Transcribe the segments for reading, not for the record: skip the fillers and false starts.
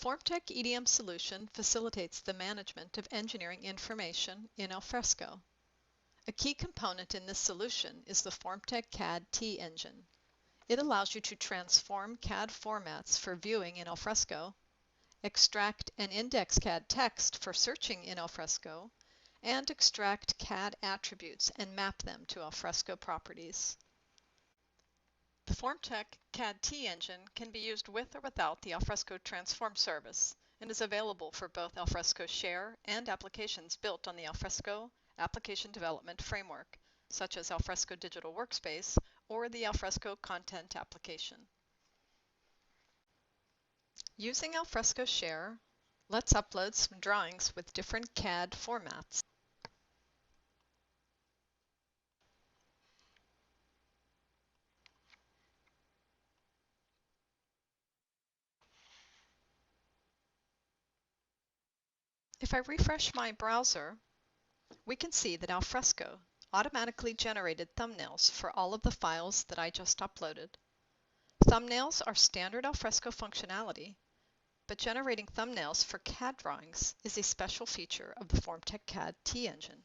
Formtek EDM solution facilitates the management of engineering information in Alfresco. A key component in this solution is the Formtek CAD T-Engine. It allows you to transform CAD formats for viewing in Alfresco, extract and index CAD text for searching in Alfresco, and extract CAD attributes and map them to Alfresco properties. The Formtek CAD T-Engine can be used with or without the Alfresco Transform service and is available for both Alfresco Share and applications built on the Alfresco Application Development Framework, such as Alfresco Digital Workspace or the Alfresco Content Application. Using Alfresco Share, let's upload some drawings with different CAD formats. If I refresh my browser, we can see that Alfresco automatically generated thumbnails for all of the files that I just uploaded. Thumbnails are standard Alfresco functionality, but generating thumbnails for CAD drawings is a special feature of the Formtek CAD T-Engine.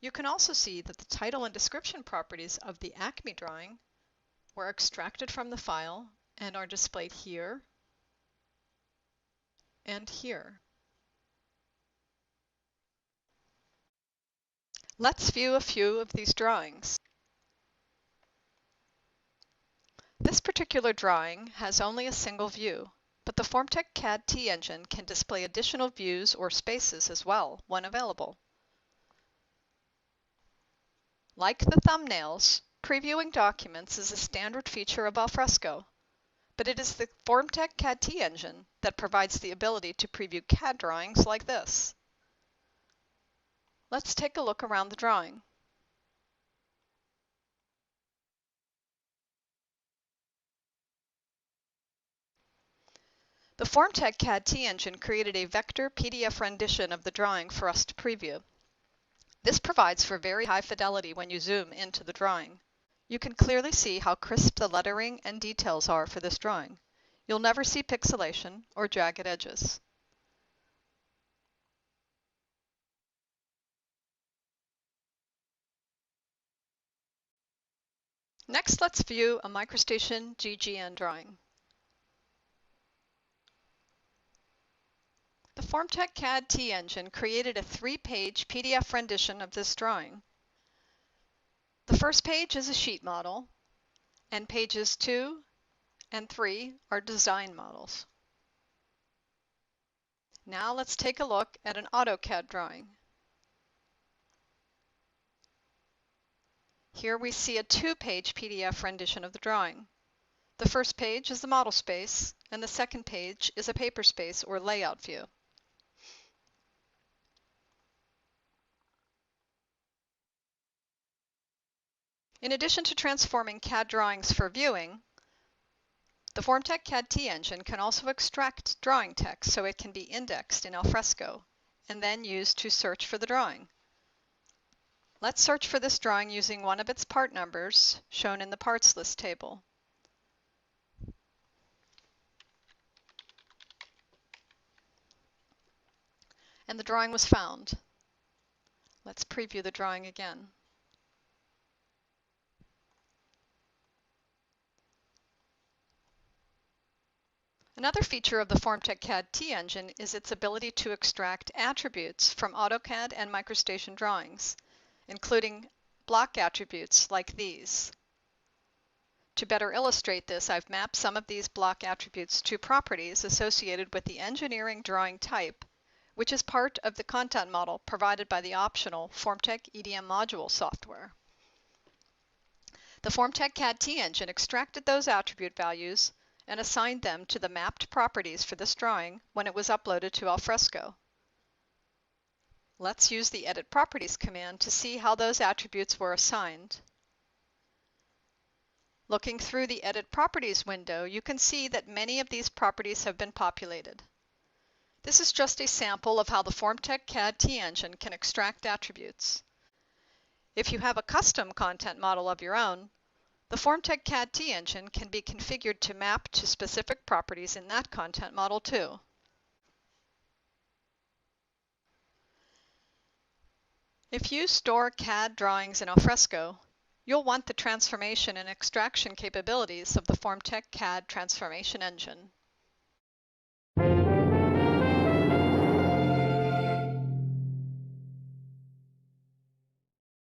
You can also see that the title and description properties of the Acme drawing were extracted from the file and are displayed here and here. Let's view a few of these drawings. This particular drawing has only a single view, but the Formtek CAD T-Engine can display additional views or spaces as well when available. Like the thumbnails, previewing documents is a standard feature of Alfresco, but it is the Formtek CAD T-Engine that provides the ability to preview CAD drawings like this. Let's take a look around the drawing. The Formtek CAD T-Engine created a vector PDF rendition of the drawing for us to preview. This provides for very high fidelity when you zoom into the drawing. You can clearly see how crisp the lettering and details are for this drawing. You'll never see pixelation or jagged edges. Next, let's view a MicroStation GGN drawing. The Formtek CAD T-Engine created a 3-page PDF rendition of this drawing. The first page is a sheet model, and pages 2 and 3 are design models. Now let's take a look at an AutoCAD drawing. Here we see a 2-page PDF rendition of the drawing. The first page is the model space, and the second page is a paper space or layout view. In addition to transforming CAD drawings for viewing, the Formtek CAD T-Engine can also extract drawing text so it can be indexed in Alfresco and then used to search for the drawing. Let's search for this drawing using one of its part numbers shown in the parts list table. And the drawing was found. Let's preview the drawing again. Another feature of the Formtek CAD T-Engine is its ability to extract attributes from AutoCAD and MicroStation drawings, including block attributes like these. To better illustrate this, I've mapped some of these block attributes to properties associated with the engineering drawing type, which is part of the content model provided by the optional Formtek EDM Module software. The Formtek CAD T-Engine extracted those attribute values and assigned them to the mapped properties for this drawing when it was uploaded to Alfresco. Let's use the Edit Properties command to see how those attributes were assigned. Looking through the Edit Properties window, you can see that many of these properties have been populated. This is just a sample of how the Formtek CAD T-Engine can extract attributes. If you have a custom content model of your own, The Formtek CAD T Engine can be configured to map to specific properties in that content model too. If you store CAD drawings in Alfresco, you'll want the transformation and extraction capabilities of the Formtek CAD Transformation Engine.